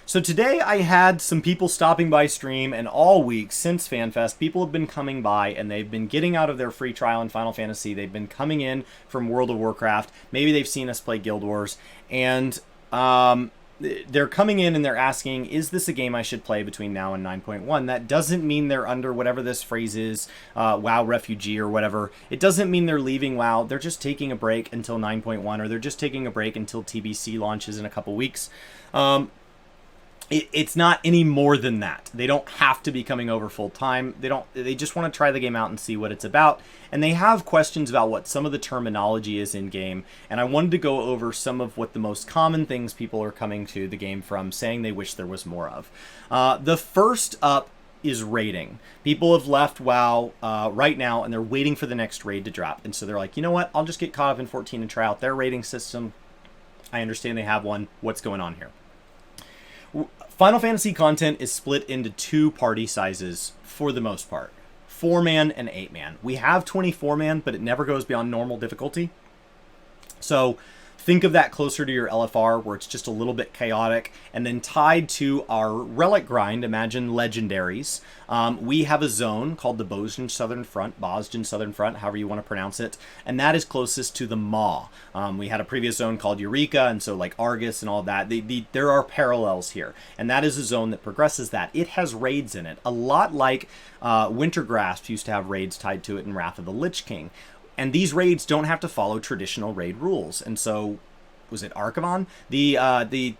So today I had some people stopping by stream, and all week since FanFest, people have been coming by and they've been getting out of their free trial in Final Fantasy. They've been coming in from World of Warcraft. Maybe they've seen us play Guild Wars, and they're coming in and they're asking, is this a game I should play between now and 9.1? That doesn't mean they're under whatever this phrase is, WoW refugee or whatever. It doesn't mean they're leaving WoW. They're just taking a break until 9.1, or they're just taking a break until TBC launches in a couple weeks. It's not any more than that. They don't have to be coming over full time. They just want to try the game out and see what it's about. And they have questions about what some of the terminology is in game. And I wanted to go over some of what the most common things people are coming to the game from, saying they wish there was more of. The first up is raiding. People have left WoW right now, and they're waiting for the next raid to drop. And so they're like, you know what? I'll just get caught up in 14 and try out their raiding system. I understand they have one. What's going on here? Final Fantasy content is split into two party sizes for the most part. 4-man and 8-man. We have 24-man, but it never goes beyond normal difficulty. So think of that closer to your LFR, where it's just a little bit chaotic. And then tied to our relic grind, imagine legendaries. We have a zone called the Bosgen Southern Front, however you want to pronounce it. And that is closest to the Maw. We had a previous zone called Eureka, and so like Argus and all that. There are parallels here. And that is a zone that progresses that. It has raids in it, a lot like Wintergrasp used to have raids tied to it in Wrath of the Lich King. And these raids don't have to follow traditional raid rules. And so, was it Archivon? The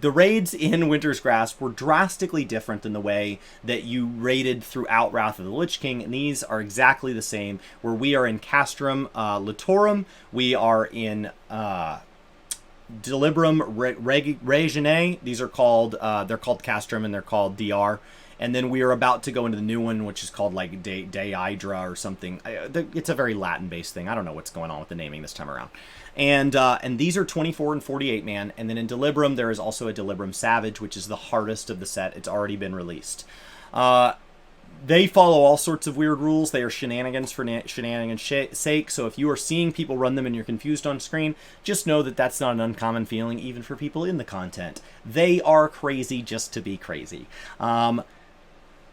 raids in Winter's Grasp were drastically different than the way that you raided throughout Wrath of the Lich King. And these are exactly the same, where we are in Castrum Litorum, we are in Delibrum Reginae. These are called, they're called Castrum and they're called DR. And then we are about to go into the new one, which is called like Deidra or something. It's a very Latin-based thing. I don't know what's going on with the naming this time around. And these are 24 and 48 man. And then in Delibrum, there is also a Delibrum Savage, which is the hardest of the set. It's already been released. They follow all sorts of weird rules. They are shenanigans for shenanigans' sake. So if you are seeing people run them and you're confused on screen, just know that that's not an uncommon feeling, even for people in the content. They are crazy just to be crazy.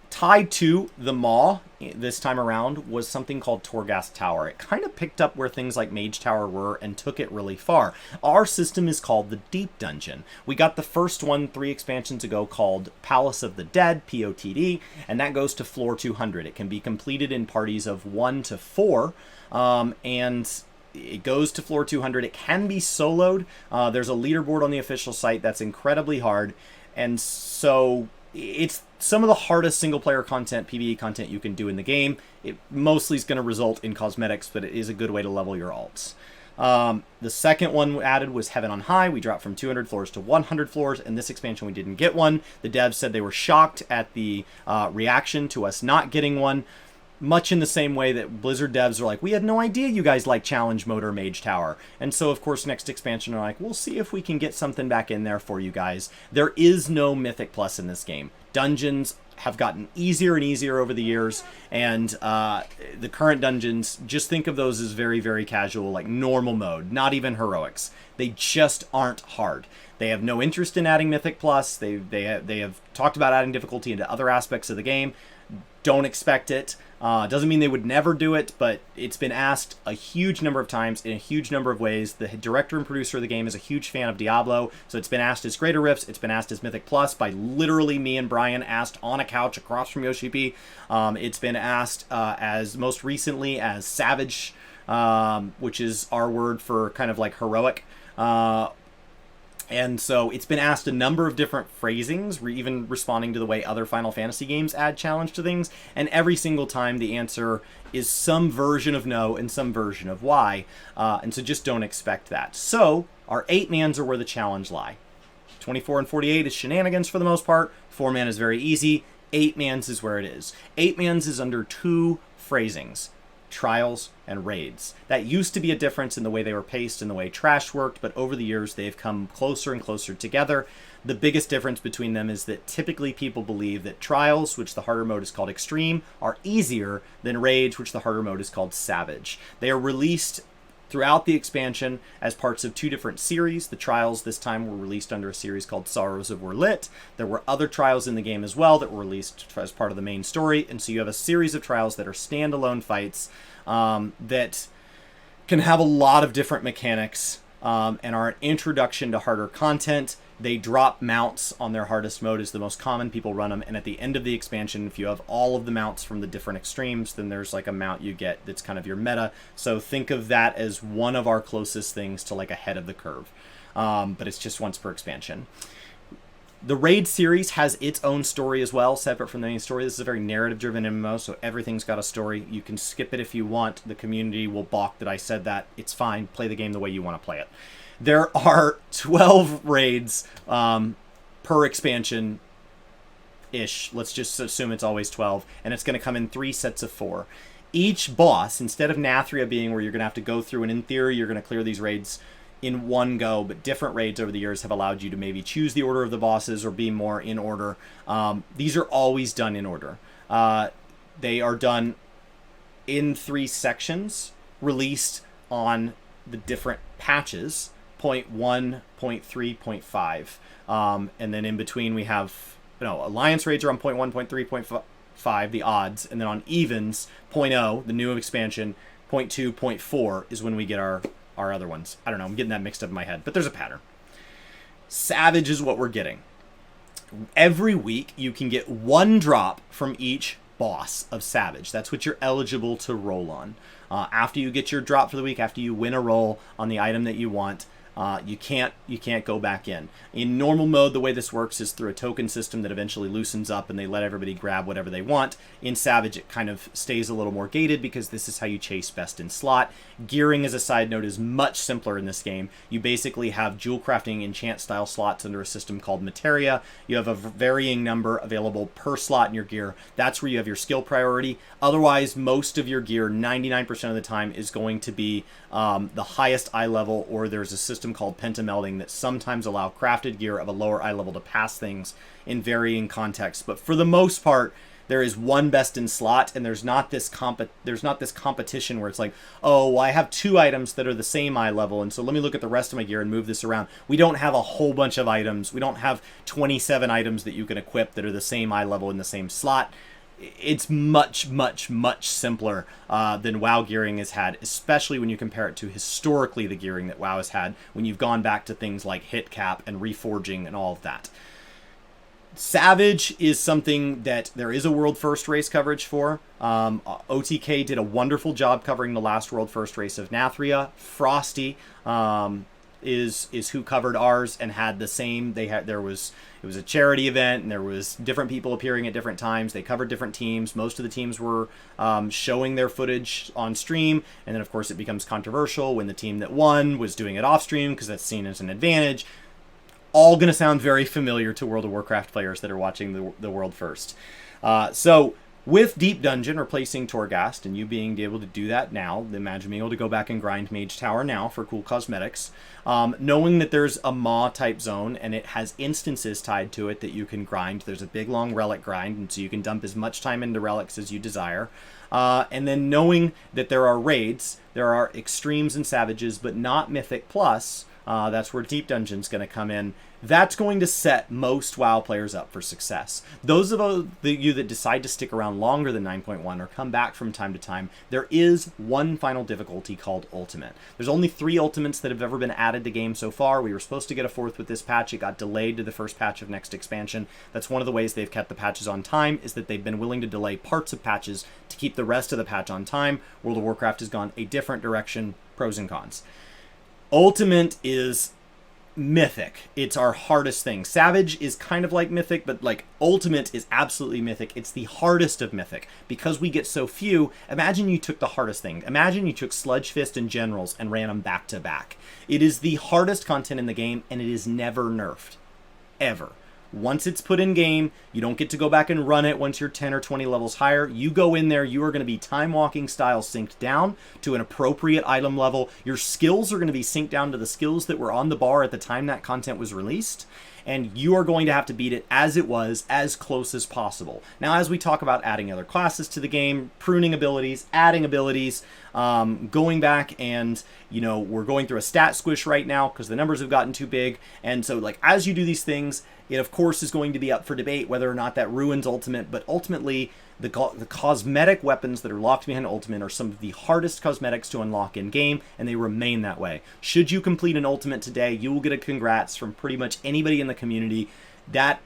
Tied to the Maw this time around was something called Torghast Tower. It kind of picked up where things like Mage Tower were and took it really far. Our system is called the Deep Dungeon. We got the first one 3 expansions ago called Palace of the Dead, POTD, and that goes to floor 200. It can be completed in parties of 1 to 4, and it goes to floor 200. It can be soloed. There's a leaderboard on the official site that's incredibly hard, and so it's some of the hardest single-player content, PvE content you can do in the game. It mostly is going to result in cosmetics, but it is a good way to level your alts. The second one added was Heaven on High. We dropped from 200 floors to 100 floors. In this expansion, we didn't get one. The devs said they were shocked at the reaction to us not getting one. Much in the same way that Blizzard devs are like, we had no idea you guys like Challenge Mode or Mage Tower. And so, of course, next expansion are like, we'll see if we can get something back in there for you guys. There is no Mythic Plus in this game. Dungeons have gotten easier and easier over the years, and the current dungeons, just think of those as very, very casual, like normal mode, not even heroics. They just aren't hard. They have no interest in adding Mythic Plus. They have talked about adding difficulty into other aspects of the game. Don't expect it. Doesn't mean they would never do it, but it's been asked a huge number of times in a huge number of ways. The director and producer of the game is a huge fan of Diablo, so it's been asked as Greater Rifts, it's been asked as Mythic Plus by literally me and Brian asked on a couch across from Yoshi P. It's been asked as most recently as Savage, which is our word for kind of like heroic. And so it's been asked a number of different phrasings, even responding to the way other Final Fantasy games add challenge to things. And every single time the answer is some version of no and some version of why. And so just don't expect that. So our 8-mans are where the challenge lie. 24 and 48 is shenanigans for the most part. 4-man is very easy. 8-mans is where it is. 8-mans is under 2 phrasings. Trials and raids. That used to be a difference in the way they were paced and the way Trash worked, but over the years they've come closer and closer together. The biggest difference between them is that typically people believe that Trials, which the harder mode is called Extreme, are easier than Raids, which the harder mode is called Savage. They are released throughout the expansion as parts of 2 different series. The trials this time were released under a series called Sorrows of Wyrlit. There were other trials in the game as well that were released as part of the main story, and so you have a series of trials that are standalone fights that can have a lot of different mechanics and are an introduction to harder content. They drop mounts on their hardest mode is the most common. People run them, and at the end of the expansion, if you have all of the mounts from the different extremes, then there's like a mount you get that's kind of your meta. So think of that as one of our closest things to like ahead of the curve. But it's just once per expansion. The Raid series has its own story as well, separate from the main story. This is a very narrative-driven MMO, so everything's got a story. You can skip it if you want. The community will balk that I said that. It's fine. Play the game the way you want to play it. There are 12 raids per expansion-ish. Let's just assume it's always 12. And it's going to come in 3 sets of 4. Each boss, instead of Nathria being where you're going to have to go through, and in theory you're going to clear these raids in one go, but different raids over the years have allowed you to maybe choose the order of the bosses or be more in order. These are always done in order. They are done in 3 sections, released on the different patches. 0.1, 0.3, 0.5. And then in between we have, Alliance raids are on 0.1, 0.3, 0.5, the odds. And then on evens, 0.0, the new expansion, 0.2, 0.4 is when we get our other ones. I don't know, I'm getting that mixed up in my head, but there's a pattern. Savage is what we're getting. Every week you can get 1 drop from each boss of Savage. That's what you're eligible to roll on. After you get your drop for the week, after you win a roll on the item that you want, you can't go back in. In normal mode, the way this works is through a token system that eventually loosens up and they let everybody grab whatever they want. In Savage, it kind of stays a little more gated because this is how you chase best in slot. Gearing, as a side note, is much simpler in this game. You basically have jewel crafting enchant style slots under a system called Materia. You have a varying number available per slot in your gear. That's where you have your skill priority. Otherwise, most of your gear, 99% of the time, is going to be the highest eye level, or there's a system called pentamelding that sometimes allow crafted gear of a lower eye level to pass things in varying contexts. But for the most part, there is one best in slot, and there's not this competition where it's like, oh, well, I have 2 items that are the same eye level, and so let me look at the rest of my gear and move this around. We don't have a whole bunch of items. We don't have 27 items that you can equip that are the same eye level in the same slot. It's much, much, much simpler than WoW gearing has had, especially when you compare it to historically the gearing that WoW has had, when you've gone back to things like hit cap and reforging and all of that. Savage is something that there is a World First race coverage for. OTK did a wonderful job covering the last World First race of Nathria. Frosty is who covered ours and had the same. It was a charity event, and there was different people appearing at different times. They covered different teams. Most of the teams were showing their footage on stream, and then of course it becomes controversial when the team that won was doing it off stream because that's seen as an advantage. All going to sound very familiar to World of Warcraft players that are watching the World First. So with Deep Dungeon replacing Torghast, and you being able to do that now, imagine being able to go back and grind Mage Tower now for cool cosmetics, knowing that there's a Maw type zone and it has instances tied to it that you can grind. There's a big long relic grind, and so you can dump as much time into relics as you desire. And then knowing that there are raids, there are extremes and savages, but not Mythic Plus. That's where Deep Dungeon's going to come in. That's going to set most WoW players up for success. Those of you that decide to stick around longer than 9.1 or come back from time to time, there is one final difficulty called Ultimate. There's only 3 Ultimates that have ever been added to game so far. We were supposed to get a 4th with this patch. It got delayed to the first patch of next expansion. That's one of the ways they've kept the patches on time, is that they've been willing to delay parts of patches to keep the rest of the patch on time. World of Warcraft has gone a different direction. Pros and cons. Ultimate is Mythic. It's our hardest thing. Savage is kind of like Mythic, but like Ultimate is absolutely Mythic. It's the hardest of Mythic. Because we get so few, imagine you took the hardest thing. Imagine you took Sludge Fist and Generals and ran them back to back. It is the hardest content in the game, and it is never nerfed. Ever. Once it's put in game, you don't get to go back and run it once you're 10 or 20 levels higher. You go in there, you are going to be time walking style synced down to an appropriate item level. Your skills are going to be synced down to the skills that were on the bar at the time that content was released. And you are going to have to beat it as it was, as close as possible. Now, as we talk about adding other classes to the game, pruning abilities, adding abilities, going back and, we're going through a stat squish right now because the numbers have gotten too big. And so, like, as you do these things, it, of course, is going to be up for debate whether or not that ruins Ultimate. But ultimately, the cosmetic weapons that are locked behind Ultimate are some of the hardest cosmetics to unlock in-game, and they remain that way. Should you complete an Ultimate today, you will get a congrats from pretty much anybody in the community. That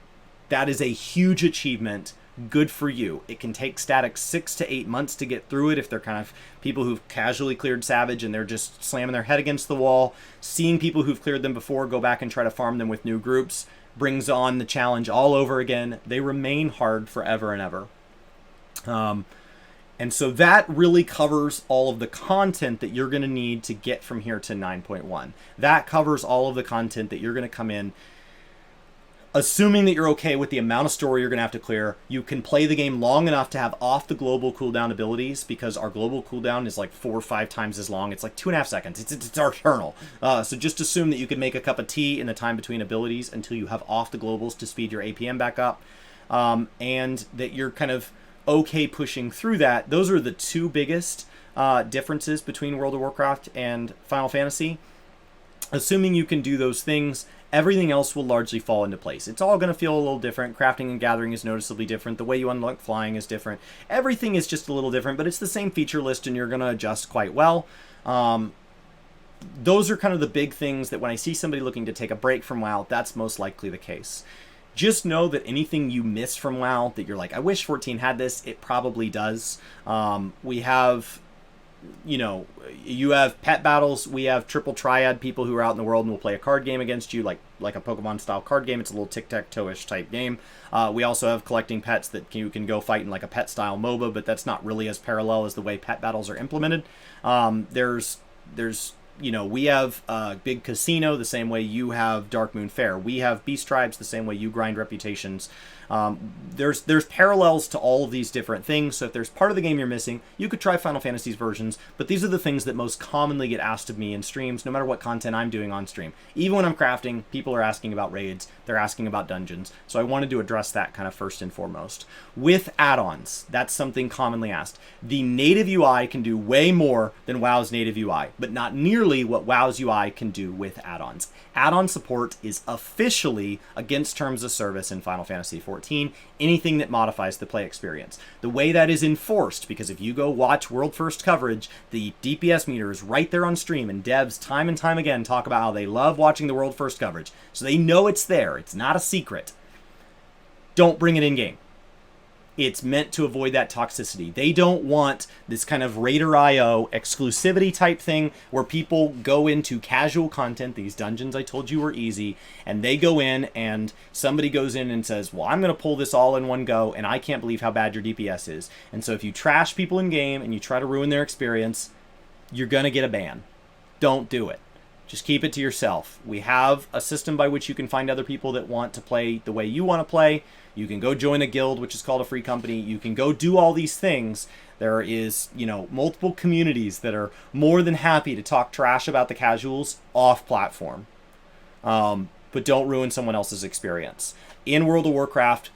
is a huge achievement. Good for you. It can take Static 6 to 8 months to get through it if they're kind of people who've casually cleared Savage and they're just slamming their head against the wall. Seeing people who've cleared them before go back and try to farm them with new groups brings on the challenge all over again. They remain hard forever and ever. And so that really covers all of the content that you're going to need to get from here to 9.1. That covers all of the content that you're going to come in. Assuming that you're okay with the amount of story you're going to have to clear, you can play the game long enough to have off the global cooldown abilities, because our global cooldown is like 4 or 5 times as long. It's like 2.5 seconds. It's eternal. So just assume that you can make a cup of tea in the time between abilities until you have off the globals to speed your APM back up, and that you're kind of okay pushing through that. Those are the two biggest differences between World of Warcraft and Final Fantasy. Assuming you can do those things, everything else will largely fall into place. It's all going to feel a little different. Crafting and gathering is noticeably different. The way you unlock flying is different. Everything is just a little different, but it's the same feature list, and you're going to adjust quite well. Those are kind of the big things that when I see somebody looking to take a break from WoW, that's most likely the case. Just know that anything you miss from WoW that you're like, I wish 14 had this, it probably does. We have... you have pet battles. We have triple triad people who are out in the world and will play a card game against you, like a Pokemon style card game. It's a little tic-tac-toe-ish type game. We also have collecting pets that you can go fight in like a pet style MOBA, but that's not really as parallel as the way pet battles are implemented. We have Big Casino the same way you have Dark Moon Fair. We have Beast Tribes the same way you grind reputations. There's parallels to all of these different things, so if there's part of the game you're missing, you could try Final Fantasy's versions, but these are the things that most commonly get asked of me in streams, no matter what content I'm doing on stream. Even when I'm crafting, people are asking about raids, they're asking about dungeons, so I wanted to address that kind of first and foremost. With add-ons, that's something commonly asked. The native UI can do way more than WoW's native UI, but not nearly what WoW's UI can do with add-ons. Add-on support is officially against terms of service in Final Fantasy XIV, anything that modifies the play experience. The way that is enforced, because if you go watch World First coverage, the DPS meter is right there on stream, and devs time and time again talk about how they love watching the World First coverage, so they know it's there. It's not a secret. Don't bring it in-game. It's meant to avoid that toxicity. They don't want this kind of Raider.io exclusivity type thing where people go into casual content, these dungeons I told you were easy, and they go in and somebody goes in and says, well, I'm going to pull this all in one go, and I can't believe how bad your DPS is. And so if you trash people in game and you try to ruin their experience, you're going to get a ban. Don't do it. Just keep it to yourself. We have a system by which you can find other people that want to play the way you want to play. You can go join a guild, which is called a free company. You can go do all these things. There is, multiple communities that are more than happy to talk trash about the casuals off platform. But don't ruin someone else's experience. In World of Warcraft,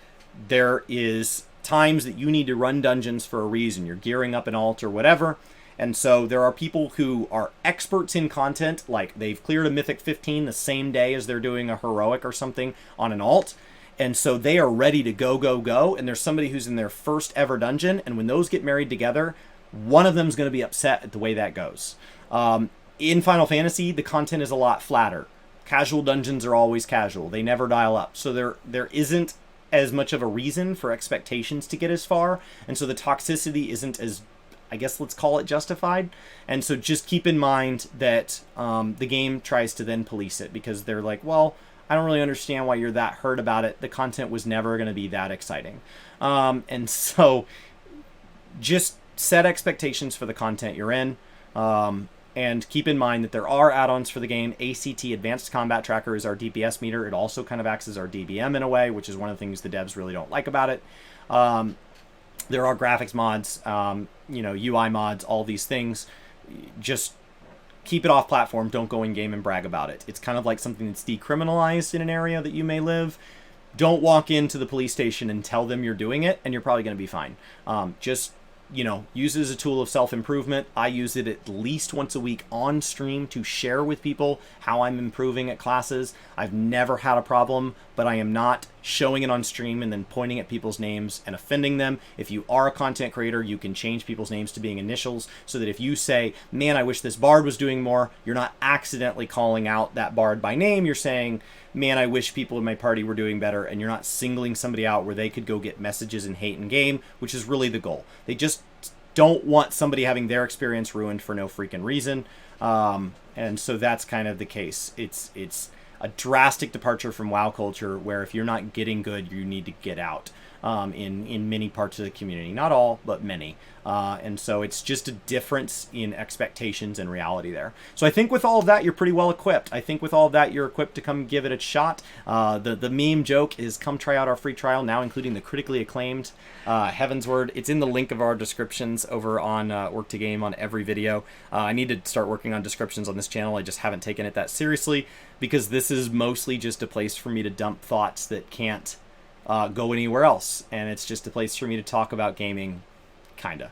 there is times that you need to run dungeons for a reason. You're gearing up an alt or whatever. And so there are people who are experts in content, like they've cleared a Mythic 15 the same day as they're doing a heroic or something on an alt. And so they are ready to go. And there's somebody who's in their first ever dungeon. And when those get married together, one of them's going to be upset at the way that goes. In Final Fantasy, the content is a lot flatter. Casual dungeons are always casual. They never dial up. So there isn't as much of a reason for expectations to get as far. And so the toxicity isn't as, I guess let's call it, justified. And so just keep in mind that the game tries to then police it, because they're like, well, I don't really understand why you're that hurt about it. The content was never going to be that exciting. And so just set expectations for the content you're in. And keep in mind that there are add-ons for the game. ACT, Advanced Combat Tracker, is our DPS meter. It also kind of acts as our DBM in a way, which is one of the things the devs really don't like about it. There are graphics mods, UI mods, all these things. Just keep it off platform. Don't go in game and brag about it. It's kind of like something that's decriminalized in an area that you may live. Don't walk into the police station and tell them you're doing it, and you're probably going to be fine. Just use it as a tool of self-improvement. I use it at least once a week on stream to share with people how I'm improving at classes. I've never had a problem, but I am not showing it on stream and then pointing at people's names and offending them. If you are a content creator, you can change people's names to being initials so that if you say, man, I wish this bard was doing more, you're not accidentally calling out that bard by name. You're saying, man, I wish people in my party were doing better, and you're not singling somebody out where they could go get messages and hate in game, which is really the goal. They just don't want somebody having their experience ruined for no freaking reason. And so that's kind of the case. It's a drastic departure from WoW culture where if you're not getting good, you need to get out in many parts of the community. Not all, but many. And so it's just a difference in expectations and reality there. So I think with all of that, you're pretty well equipped. I think with all of that, you're equipped to come give it a shot. The meme joke is come try out our free trial, now including the critically acclaimed Heaven's Word. It's in the link of our descriptions over on Work to Game on every video. I need to start working on descriptions on this channel. I just haven't taken it that seriously because this is mostly just a place for me to dump thoughts that can't go anywhere else. And it's just a place for me to talk about gaming, kinda.